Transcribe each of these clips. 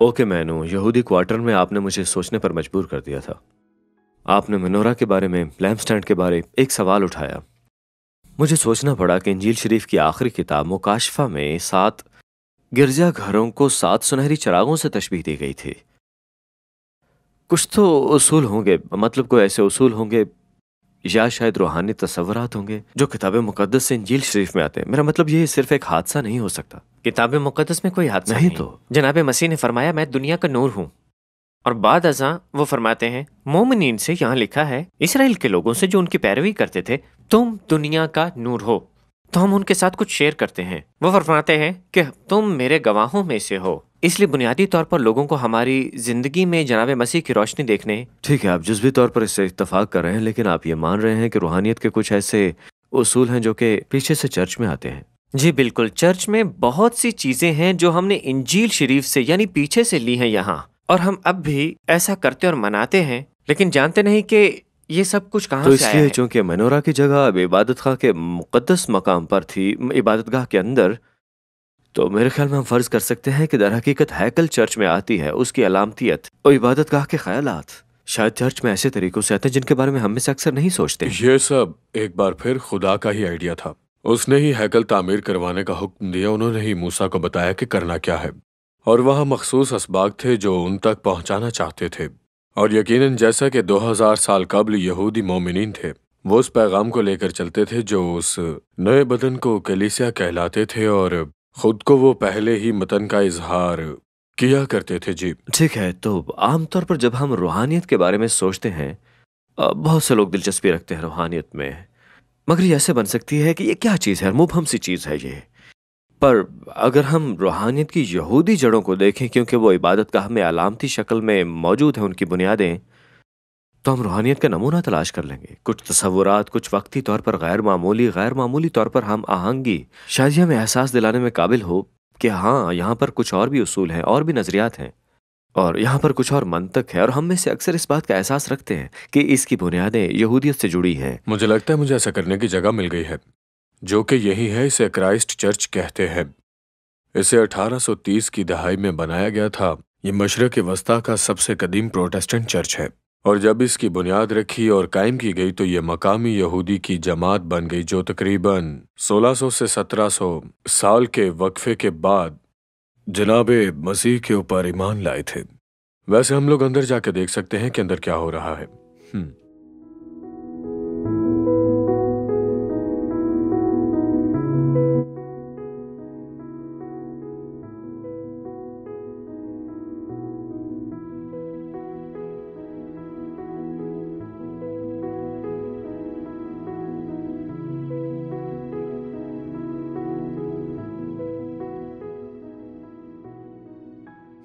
Okay مینو، یہودی quarter میں آپ نے مجھے سوچنے پر مجبور کر دیا تھا۔ آپ نے منورہ کے بارے میں، لیمپ سٹینڈ کے بارے ایک سوال اٹھایا۔ مجھے سوچنا پڑا کہ انجیل شریف کی آخری کتاب مکاشفہ میں 7 گرجا گھروں کو 7 سنہری چراغوں سے تشبیہ دی گئی تھی۔ کچھ تو اصول ہوں گے، مطلب کوئی ایسے اصول ہوں گے یا شاید روحانی تصورات ہوں گے جو کتاب مقدس سے انجیل شریف میں آتے ہیں۔ میرا مطلب یہ صرف ایک حادثہ نہیں ہو سکتا۔ کتاب مقدس میں کوئی حادثہ نہیں تو جناب مسیح نے فرمایا میں دنیا کا نور ہوں، اور بعد ازاں وہ فرماتے ہیں مومنین سے، یہاں لکھا ہے اسرائیل کے لوگوں سے جو ان کی پیروی کرتے تھے، تم دنیا کا نور ہو۔ تو ہم ان کے ساتھ کچھ شیئر کرتے ہیں، وہ فرماتے ہیں کہ تم میرے گواہوں میں سے ہو۔ اس لیے بنیادی طور پر لوگوں کو ہماری زندگی میں جناب مسیح کی روشنی دیکھنے۔ ٹھیک ہے، آپ جزوی طور پر اس سے اتفاق کر رہے ہیں، لیکن آپ یہ مان رہے ہیں کہ روحانیت کے کچھ ایسے اصول ہیں جو کہ پیچھے سے چرچ میں آتے ہیں۔ جی بالکل، چرچ میں بہت سی چیزیں ہیں جو ہم نے انجیل شریف سے یعنی پیچھے سے لی ہیں یہاں، اور ہم اب بھی ایسا کرتے اور مناتے ہیں، لیکن جانتے نہیں کہ یہ سب کچھ کہاں تو سے اس آیا لیے ہے۔ چونکہ منورہ کی جگہ اب عبادت خاں کے مقدس مقام پر تھی، عبادت گاہ کے اندر، تو میرے خیال میں ہم فرض کر سکتے ہیں کہ در حقیقت ہیکل چرچ میں آتی ہے، اس کی علامتیت اور عبادت گاہ کے خیالات شاید چرچ میں ایسے طریقوں سے آتے ہیں جن کے بارے میں ہم میں سے اکثر نہیں سوچتے۔ یہ سب ایک بار پھر خدا کا ہی آئیڈیا تھا۔ اس نے ہی ہیکل تعمیر کروانے کا حکم دیا، انہوں نے ہی موسیٰ کو بتایا کہ کرنا کیا ہے، اور وہاں مخصوص اسباق تھے جو ان تک پہنچانا چاہتے تھے، اور یقیناً جیسا کہ 2000 سال قبل یہودی مومنین تھے، وہ اس پیغام کو لے کر چلتے تھے جو اس نئے بدن کو کلیسیا کہلاتے تھے، اور خود کو وہ پہلے ہی متن کا اظہار کیا کرتے تھے۔ جی ٹھیک ہے، تو عام طور پر جب ہم روحانیت کے بارے میں سوچتے ہیں، بہت سے لوگ دلچسپی رکھتے ہیں روحانیت میں، مگر یہ ایسے بن سکتی ہے کہ یہ کیا چیز ہے، مبہم سی چیز ہے یہ۔ پر اگر ہم روحانیت کی یہودی جڑوں کو دیکھیں، کیونکہ وہ عبادت گاہ میں علامتی شکل میں موجود ہیں ان کی بنیادیں، تو ہم روحانیت کا نمونہ تلاش کر لیں گے۔ کچھ تصورات، کچھ وقتی طور پر غیر معمولی طور پر ہم آہنگی، شاید یہ ہمیں احساس دلانے میں قابل ہو کہ ہاں یہاں پر کچھ اور بھی اصول ہیں، اور بھی نظریات ہیں، اور یہاں پر کچھ اور منطق ہے، اور ہم میں سے اکثر اس بات کا احساس رکھتے ہیں کہ اس کی بنیادیں یہودیت سے جڑی ہیں۔ مجھے لگتا ہے مجھے ایسا کرنے کی جگہ مل گئی ہے، جو کہ یہی ہے، اسے کرائسٹ چرچ کہتے ہیں۔ اسے 1830 کی دہائی میں بنایا گیا تھا۔ یہ مشرق وسطیٰ کا سب سے قدیم پروٹسٹنٹ چرچ ہے، اور جب اس کی بنیاد رکھی اور قائم کی گئی تو یہ مقامی یہودی کی جماعت بن گئی جو تقریباً 1600 سے 1700 سال کے وقفے کے بعد جناب مسیح کے اوپر ایمان لائے تھے۔ ویسے ہم لوگ اندر جا کے دیکھ سکتے ہیں کہ اندر کیا ہو رہا ہے۔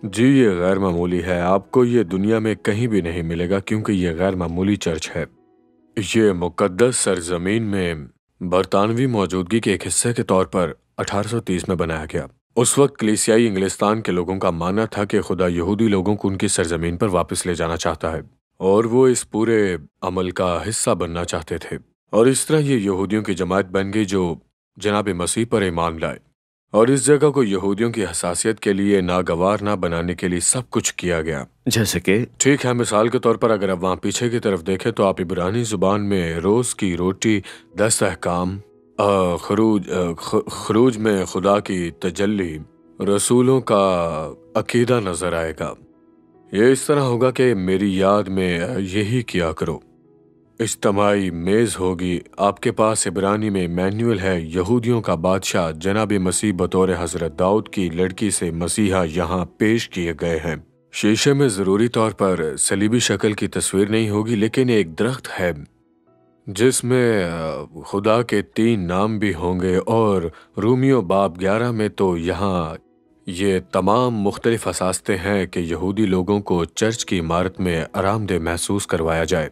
جی یہ غیر معمولی ہے، آپ کو یہ دنیا میں کہیں بھی نہیں ملے گا، کیونکہ یہ غیر معمولی چرچ ہے۔ یہ مقدس سرزمین میں برطانوی موجودگی کے ایک حصے کے طور پر 1830 میں بنایا گیا۔ اس وقت کلیسیائی انگلستان کے لوگوں کا ماننا تھا کہ خدا یہودی لوگوں کو ان کی سرزمین پر واپس لے جانا چاہتا ہے، اور وہ اس پورے عمل کا حصہ بننا چاہتے تھے، اور اس طرح یہ یہودیوں کی جماعت بن گئی جو جناب مسیح پر ایمان لائے، اور اس جگہ کو یہودیوں کی حساسیت کے لیے ناگوار نہ بنانے کے لیے سب کچھ کیا گیا۔ جیسے کہ ٹھیک ہے، مثال کے طور پر اگر آپ وہاں پیچھے کی طرف دیکھیں تو آپ عبرانی زبان میں روز کی روٹی، 10 احکام، خروج میں خدا کی تجلی، رسولوں کا عقیدہ نظر آئے گا۔ یہ اس طرح ہوگا کہ میری یاد میں یہی کیا کرو۔ اجتماعی میز ہوگی، آپ کے پاس عبرانی میں مینیول ہے، یہودیوں کا بادشاہ جناب مسیح بطور حضرت داؤد کی لڑکی سے مسیحا یہاں پیش کیے گئے ہیں۔ شیشے میں ضروری طور پر صلیبی شکل کی تصویر نہیں ہوگی، لیکن ایک درخت ہے جس میں خدا کے 3 نام بھی ہوں گے، اور رومیو باب 11 میں تو یہاں یہ تمام مختلف اساستیں ہیں کہ یہودی لوگوں کو چرچ کی عمارت میں آرام دہ محسوس کروایا جائے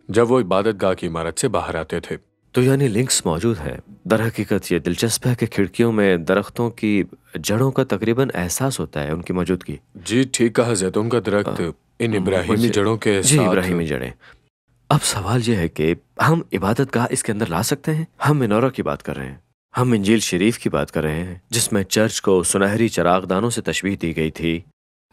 جب وہ عبادت گاہ کی عمارت سے باہر آتے تھے۔ تو یعنی لنکس موجود ہیں۔ در حقیقت یہ دلچسپ ہے کہ کھڑکیوں میں درختوں کی جڑوں کا تقریباً احساس ہوتا ہے ان کی موجودگی۔ جی ٹھیک کہا، زیتون کا درخت ان ابراہیمی جڑوں کے جی ساتھ۔ ابراہیمی جڑیں۔ اب سوال یہ ہے کہ ہم عبادت گاہ اس کے اندر لا سکتے ہیں؟ ہم منورہ کی بات کر رہے ہیں، ہم انجیل شریف کی بات کر رہے ہیں جس میں چرچ کو سنہری چراغ دانوں سے تشبیہ دی گئی تھی،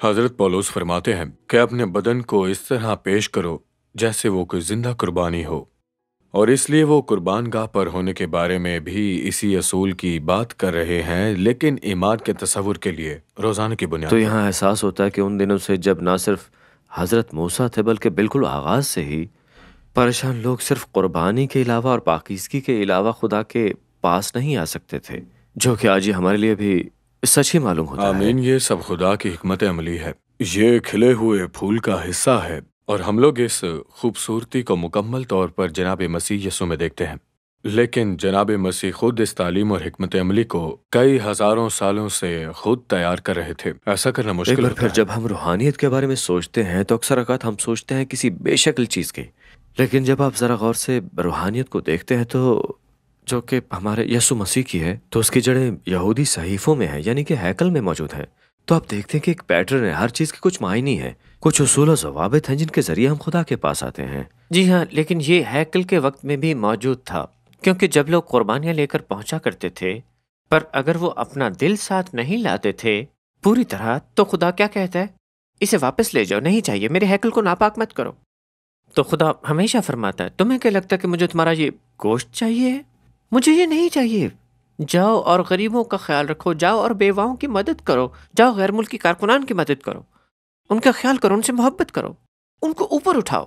حضرت پولس فرماتے ہیں کہ اپنے بدن کو اس طرح پیش کرو جیسے وہ کوئی زندہ قربانی ہو، اور اس لیے وہ قربان گاہ پر ہونے کے بارے میں بھی اسی اصول کی بات کر رہے ہیں، لیکن ایمان کے تصور کے لیے روزانہ کی بنیاد تو پر۔ یہاں احساس ہوتا ہے کہ ان دنوں سے جب نہ صرف حضرت موسیٰ تھے بلکہ بالکل آغاز سے ہی پریشان لوگ صرف قربانی کے علاوہ اور پاکیزگی کے علاوہ خدا کے پاس نہیں آ سکتے تھے، جو کہ آج یہ ہمارے لیے بھی سچ ہی معلوم ہوتا ہے۔ آمین۔ یہ سب خدا کی حکمت عملی ہے، یہ کھلے ہوئے پھول کا حصہ ہے، اور ہم لوگ اس خوبصورتی کو مکمل طور پر جناب مسیح یسوع میں دیکھتے ہیں، لیکن جناب مسیح خود اس تعلیم اور حکمت عملی کو کئی ہزاروں سالوں سے خود تیار کر رہے تھے۔ ایسا کرنا ایک مشکل بار ہوتا پھر ہے۔ جب ہم روحانیت کے بارے میں سوچتے ہیں تو اکثر اوقات ہم سوچتے ہیں کسی بے شکل چیز کی، لیکن جب آپ ذرا غور سے روحانیت کو دیکھتے ہیں تو جو کہ ہمارے یسوع مسیح کی ہے تو اس کی جڑیں یہودی صحیفوں میں ہیں، یعنی کہ ہیکل میں موجود ہیں۔ تو آپ دیکھتے ہیں کہ ایک پیٹرن ہے، ہر چیز کے کچھ معنی ہے، کچھ اصول و ضوابط ہیں جن کے ذریعے ہم خدا کے پاس آتے ہیں۔ جی ہاں، لیکن یہ ہیکل کے وقت میں بھی موجود تھا، کیونکہ جب لوگ قربانیاں لے کر پہنچا کرتے تھے، پر اگر وہ اپنا دل ساتھ نہیں لاتے تھے پوری طرح، تو خدا کیا کہتا ہے؟ اسے واپس لے جاؤ، نہیں چاہیے، میرے ہیکل کو ناپاک مت کرو۔ تو خدا ہمیشہ فرماتا ہے، تمہیں کیا لگتا ہے کہ مجھے تمہارا یہ گوشت چاہیے؟ مجھے یہ نہیں چاہیے۔ جاؤ اور غریبوں کا خیال رکھو، جاؤ اور بیواؤں کی مدد کرو، جاؤ غیر ملکی کارکنان کی مدد کرو، ان کا خیال کرو، ان سے محبت کرو، ان کو اوپر اٹھاؤ۔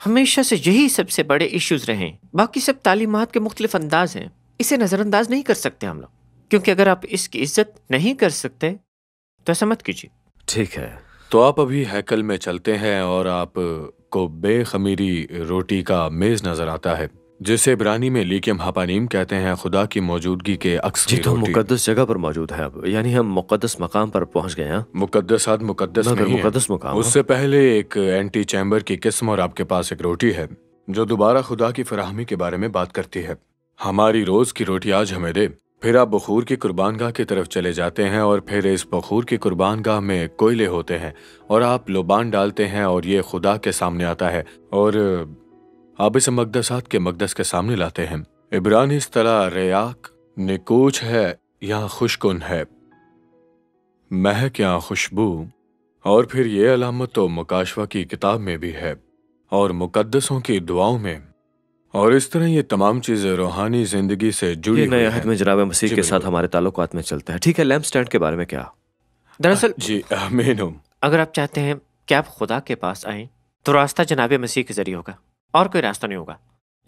ہمیشہ سے یہی سب سے بڑے ایشوز رہیں، باقی سب تعلیمات کے مختلف انداز ہیں، اسے نظر انداز نہیں کر سکتے ہم لوگ، کیونکہ اگر آپ اس کی عزت نہیں کر سکتے تو ایسا مت کیجیے۔ ٹھیک ہے، تو آپ ابھی ہیکل میں چلتے ہیں اور آپ کو بے خمیری روٹی کا میز نظر آتا ہے، جسے عبرانی میں لیکم ہاپانیم کہتے ہیں، خدا کی موجودگی کے عکس جی کی تو ہم روٹی۔ مقدس جگہ پر موجود ہیں اب، یعنی ہم مقدس مقام پر پہنچ گئے ہیں۔ مقدسات مقدس مگر نہیں مقدس ہیں، مقام اس سے پہلے ایک اینٹی چیمبر کی قسم، اور آپ کے پاس ایک روٹی ہے جو دوبارہ خدا کی فراہمی کے بارے میں بات کرتی ہے۔ ہماری روز کی روٹی آج ہمیں دے۔ پھر آپ بخور کی قربان گاہ کی طرف چلے جاتے ہیں، اور پھر اس بخور کی قربان گاہ میں کوئلے ہوتے ہیں، اور آپ لوبان ڈالتے ہیں اور یہ خدا کے سامنے آتا ہے، اور آپ اسے مقدسات کے مقدس کے سامنے لاتے ہیں۔ عبرانی اصطلاح ریاک نکوچ ہے یا خوشکن ہے، مہک یا خوشبو، اور پھر یہ علامت تو مکاشفہ کی کتاب میں بھی ہے اور مقدسوں کی دعاؤں میں، اور اس طرح یہ تمام چیزیں روحانی زندگی سے جڑی یہ ہوئی نئے عہد ہیں۔ میں جناب مسیح جی کے ساتھ بالکل۔ ہمارے تعلقات میں چلتا ہے۔ ٹھیک ہے، لیمپ سٹینڈ کے بارے میں کیا؟ دراصل جی آمین ہوں۔ اگر آپ چاہتے ہیں کہ آپ خدا کے پاس آئیں تو راستہ جناب مسیح کے ذریعے ہوگا، اور کوئی راستہ نہیں ہوگا۔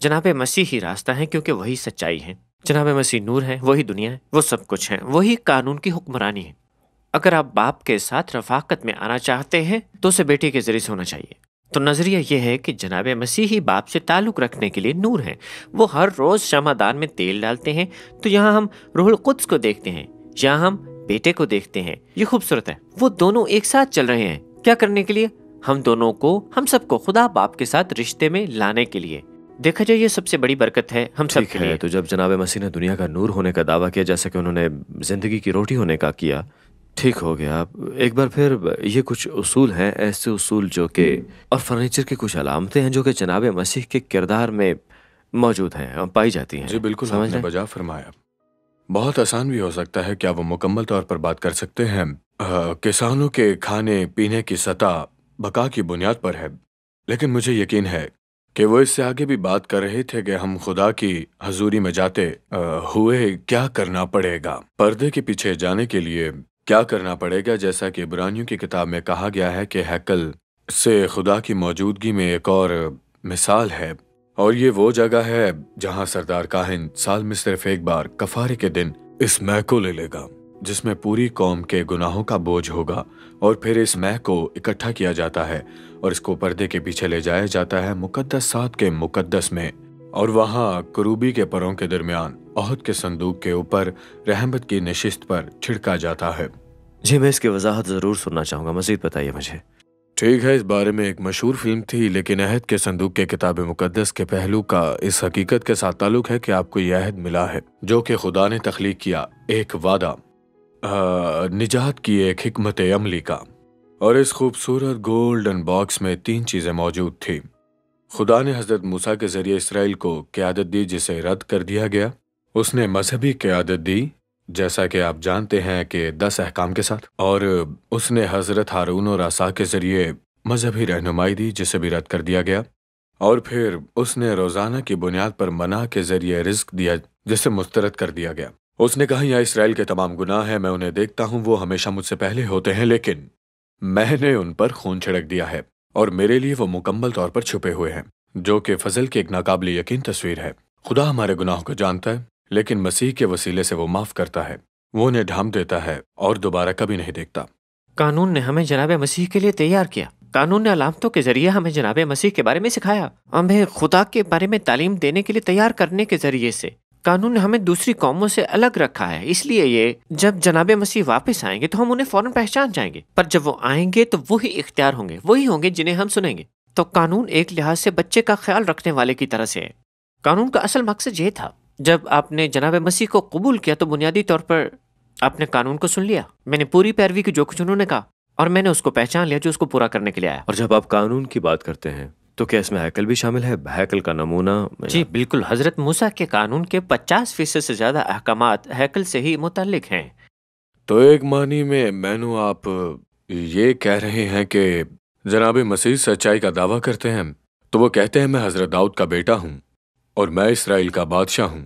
جناب مسیح ہی راستہ ہے، کیونکہ وہی سچائی ہے۔ جناب مسیح نور ہے، وہی دنیا ہے، وہ سب کچھ ہے، وہی قانون کی حکمرانی ہے۔ اگر آپ باپ کے ساتھ رفاقت میں آنا چاہتے ہیں تو اسے بیٹے کے ذریعے سے ہونا چاہیے۔ تو نظریہ یہ ہے کہ جناب مسیح ہی باپ سے تعلق رکھنے کے لیے نور ہیں۔ وہ ہر روز شمع دان میں تیل ڈالتے ہیں۔ تو یہاں ہم روح القدس کو دیکھتے ہیں، یہاں ہم بیٹے کو دیکھتے ہیں۔ یہ خوبصورت ہے، وہ دونوں ایک ساتھ چل رہے ہیں۔ کیا کرنے کے لیے؟ ہم دونوں کو، ہم سب کو خدا باپ کے ساتھ رشتے میں لانے کے لیے۔ دیکھا جائے یہ سب سے بڑی برکت ہے ہم سب ٹھیک کے ہے، لیے۔ تو جب جناب مسیح نے دنیا کا نور ہونے کا دعویٰ کیا، جیسا کہ انہوں نے زندگی کی روٹی ہونے کا کیا، ٹھیک ہو گیا۔ ایک بار پھر یہ کچھ اصول ہیں، ایسے اصول جو کہ اور فرنیچر کی کچھ علامتیں ہیں جو کہ جناب مسیح کے کردار میں موجود ہیں اور پائی جاتی ہیں۔ جی بالکل، آپ سمجھ نے رہے ہیں؟ بجا فرمایا۔ بہت آسان بھی ہو سکتا ہے، کیا وہ مکمل طور پر بات کر سکتے ہیں؟ کسانوں کے کھانے پینے کی سطح بقا کی بنیاد پر ہے، لیکن مجھے یقین ہے کہ وہ اس سے آگے بھی بات کر رہے تھے کہ ہم خدا کی حضوری میں جاتے ہوئے کیا کرنا پڑے گا، پردے کے پیچھے جانے کے لیے کیا کرنا پڑے گا، جیسا کہ عبرانیوں کی کتاب میں کہا گیا ہے کہ ہیکل سے خدا کی موجودگی میں ایک اور مثال ہے، اور یہ وہ جگہ ہے جہاں سردار کاہن سال میں صرف ایک بار کفارے کے دن اس مے کو لے لے گا، جس میں پوری قوم کے گناہوں کا بوجھ ہوگا، اور پھر اس مے کو اکٹھا کیا جاتا ہے اور اس کو پردے کے پیچھے لے جایا جاتا ہے مقدسات کے مقدس میں، اور وہاں کروبی کے پروں کے درمیان عہد کے صندوق کے اوپر رحمت کی نشست پر چھڑکا جاتا ہے۔ جی میں اس کی وضاحت ضرور سننا چاہوں گا، مزید بتائیے مجھے۔ ٹھیک ہے، اس بارے میں ایک مشہور فلم تھی، لیکن عہد کے صندوق کے کتاب مقدس کے پہلو کا اس حقیقت کے ساتھ تعلق ہے کہ آپ کو یہ عہد ملا ہے جو کہ خدا نے تخلیق کیا، ایک وعدہ نجات کی ایک حکمت عملی کا، اور اس خوبصورت گولڈن باکس میں 3 چیزیں موجود تھیں۔ خدا نے حضرت موسیٰ کے ذریعے اسرائیل کو قیادت دی جسے رد کر دیا گیا، اس نے مذہبی قیادت دی جیسا کہ آپ جانتے ہیں کہ 10 احکام کے ساتھ، اور اس نے حضرت ہارون اور عصا کے ذریعے مذہبی رہنمائی دی جسے بھی رد کر دیا گیا، اور پھر اس نے روزانہ کی بنیاد پر منع کے ذریعے رزق دیا جسے مسترد کر دیا گیا۔ اس نے کہا یا اسرائیل کے تمام گناہ ہیں، میں انہیں دیکھتا ہوں، وہ ہمیشہ مجھ سے پہلے ہوتے ہیں، لیکن میں نے ان پر خون چھڑک دیا ہے اور میرے لیے وہ مکمل طور پر چھپے ہوئے ہیں، جو کہ فضل کی ایک ناقابل یقین تصویر ہے۔ خدا ہمارے گناہوں کو جانتا ہے، لیکن مسیح کے وسیلے سے وہ معاف کرتا ہے، وہ انہیں ڈھانپ دیتا ہے اور دوبارہ کبھی نہیں دیکھتا۔ قانون نے ہمیں جناب مسیح کے لیے تیار کیا، قانون نے علامتوں کے ذریعے ہمیں جناب مسیح کے بارے میں سکھایا، ہمیں خدا کے بارے میں تعلیم دینے کے لیے تیار کرنے کے ذریعے سے قانون نے ہمیں دوسری قوموں سے الگ رکھا ہے۔ اس لیے یہ جب جناب مسیح واپس آئیں گے تو ہم انہیں فوراً پہچان جائیں گے، پر جب وہ آئیں گے تو وہی اختیار ہوں گے، وہی ہوں گے جنہیں ہم سنیں گے۔ تو قانون ایک لحاظ سے بچے کا خیال رکھنے والے کی طرح سے ہے۔ قانون کا اصل مقصد یہ تھا، جب آپ نے جناب مسیح کو قبول کیا تو بنیادی طور پر آپ نے قانون کو سن لیا، میں نے پوری پیروی کی جو کچھ انہوں نے کہا، اور میں نے اس کو پہچان لیا جو اس کو پورا کرنے کے لیے آیا۔ اور جب آپ قانون کی بات کرتے ہیں تو کیا اس میں ہیکل بھی شامل ہے؟ ہیکل کا نمونہ؟ جی بالکل، حضرت موسیٰ کے قانون کے 50% سے زیادہ احکامات ہیکل سے ہی متعلق ہیں۔ تو ایک معنی میں مینو آپ یہ کہہ رہے ہیں کہ جناب مسیح سچائی کا دعویٰ کرتے ہیں، تو وہ کہتے ہیں میں حضرت داؤد کا بیٹا ہوں اور میں اسرائیل کا بادشاہ ہوں۔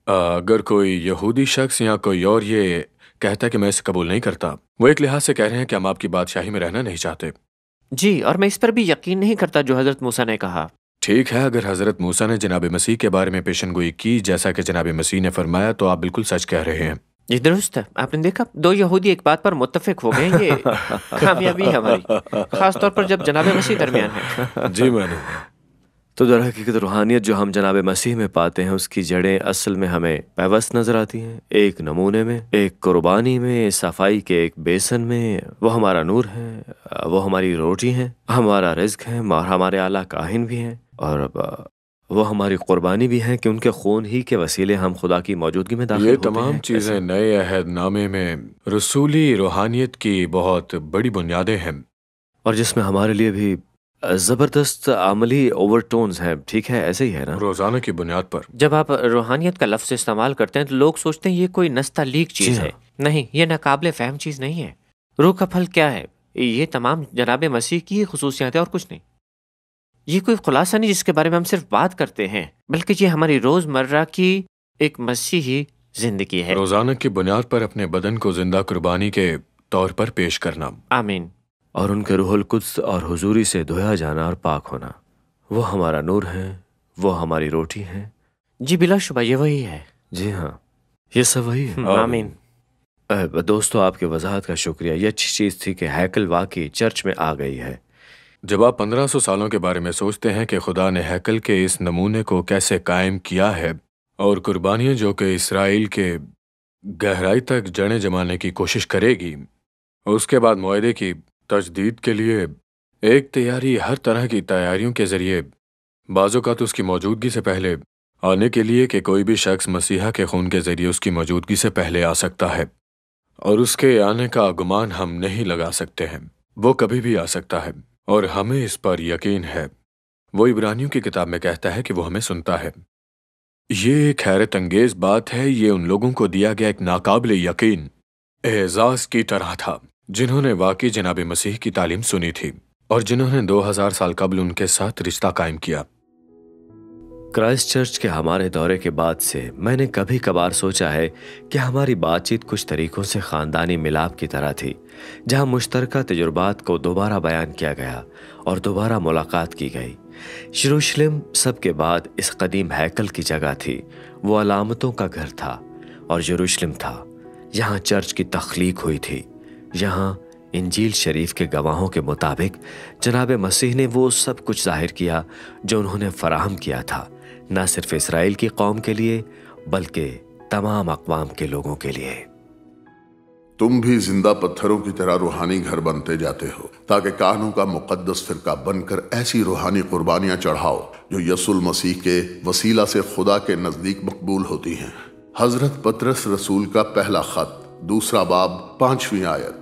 اگر کوئی یہودی شخص یا کوئی اور یہ کہتا ہے کہ میں اسے قبول نہیں کرتا، وہ ایک لحاظ سے کہہ رہے ہیں کہ ہم آپ کی بادشاہی میں رہنا نہیں چاہتے۔ جی، اور میں اس پر بھی یقین نہیں کرتا جو حضرت موسیٰ نے کہا۔ ٹھیک ہے، اگر حضرت موسیٰ نے جناب مسیح کے بارے میں پیشن گوئی کی جیسا کہ جناب مسیح نے فرمایا تو آپ بالکل سچ کہہ رہے ہیں۔ یہ درست ہے، آپ نے دیکھا 2 یہودی ایک بات پر متفق ہو گئے، یہ کامیابی ہے ہماری، خاص طور پر جب جناب مسیح درمیان ہے۔ جی میں نے تو در حقیقت روحانیت جو ہم جناب مسیح میں پاتے ہیں اس کی جڑیں اصل میں ہمیں پیوست نظر آتی ہیں، ایک نمونے میں، ایک قربانی میں، صفائی کے ایک بیسن میں۔ وہ ہمارا نور ہے، وہ ہماری روٹی ہیں، ہمارا رزق ہے، اور ہمارے اعلیٰ کاہن بھی ہیں، اور وہ ہماری قربانی بھی ہیں کہ ان کے خون ہی کے وسیلے ہم خدا کی موجودگی میں داخل یہ ہوتے ہیں۔ تمام چیزیں نئے عہد نامے میں رسولی روحانیت کی بہت بڑی بنیادیں ہیں، اور جس میں ہمارے لیے بھی زبردست عملی اوور ٹونز ہیں، ٹھیک ہے، ایسے ہی ہے نا؟ روزانہ کی بنیاد پر۔ جب آپ روحانیت کا لفظ استعمال کرتے ہیں تو لوگ سوچتے ہیں یہ کوئی نستعلیق چیز ہے، نہیں، یہ ناقابل فہم چیز نہیں ہے۔ روح کا پھل کیا ہے؟ یہ تمام جناب مسیح کی خصوصیات ہے اور کچھ نہیں۔ یہ کوئی خلاصہ نہیں جس کے بارے میں ہم صرف بات کرتے ہیں، بلکہ یہ ہماری روزمرہ کی ایک مسیحی زندگی ہے۔ روزانہ کی بنیاد پر اپنے بدن کو زندہ قربانی کے طور پر پیش کرنا۔ آمین۔ اور ان کے روح القدس اور حضوری سے دھویا جانا اور پاک ہونا، وہ ہمارا نور ہے، وہ ہماری روٹی ہے۔ جی بلا شبہ یہ وہی ہے۔ جی ہاں، یہ سب وہی ہے۔ آمین۔ دوستو آپ کی وضاحت کا شکریہ، یہ اچھی چیز تھی کہ ہیکل واقعی چرچ میں آ گئی ہے۔ جب آپ 1500 سالوں کے بارے میں سوچتے ہیں کہ خدا نے ہیکل کے اس نمونے کو کیسے قائم کیا ہے، اور قربانیاں جو کہ اسرائیل کے گہرائی تک جڑیں جمانے کی کوشش کرے گی، اور اس کے بعد معاہدے کی تجدید کے لیے ایک تیاری، ہر طرح کی تیاریوں کے ذریعے، بعض اوقات اس کی موجودگی سے پہلے آنے کے لیے کہ کوئی بھی شخص مسیحا کے خون کے ذریعے اس کی موجودگی سے پہلے آ سکتا ہے، اور اس کے آنے کا گمان ہم نہیں لگا سکتے ہیں، وہ کبھی بھی آ سکتا ہے، اور ہمیں اس پر یقین ہے۔ وہ عبرانیوں کی کتاب میں کہتا ہے کہ وہ ہمیں سنتا ہے۔ یہ ایک حیرت انگیز بات ہے، یہ ان لوگوں کو دیا گیا ایک ناقابل یقین اعزاز کی طرح تھا جنہوں نے واقعی جناب مسیح کی تعلیم سنی تھی، اور جنہوں نے 2000 سال قبل ان کے ساتھ رشتہ قائم کیا۔ کرائسٹ چرچ کے ہمارے دورے کے بعد سے میں نے کبھی کبھار سوچا ہے کہ ہماری بات چیت کچھ طریقوں سے خاندانی ملاپ کی طرح تھی، جہاں مشترکہ تجربات کو دوبارہ بیان کیا گیا اور دوبارہ ملاقات کی گئی۔ یروشلم سب کے بعد اس قدیم ہیکل کی جگہ تھی، وہ علامتوں کا گھر تھا، اور یروشلم تھا، یہاں چرچ کی تخلیق ہوئی تھی، یہاں انجیل شریف کے گواہوں کے مطابق جناب مسیح نے وہ سب کچھ ظاہر کیا جو انہوں نے فراہم کیا تھا، نہ صرف اسرائیل کی قوم کے لیے بلکہ تمام اقوام کے لوگوں کے لیے۔ تم بھی زندہ پتھروں کی طرح روحانی گھر بنتے جاتے ہو، تاکہ کاہنوں کا مقدس فرقہ بن کر ایسی روحانی قربانیاں چڑھاؤ جو یسوع المسیح کے وسیلہ سے خدا کے نزدیک مقبول ہوتی ہیں۔ حضرت پطرس رسول کا پہلا خط، 2 باب، 5ویں آیت۔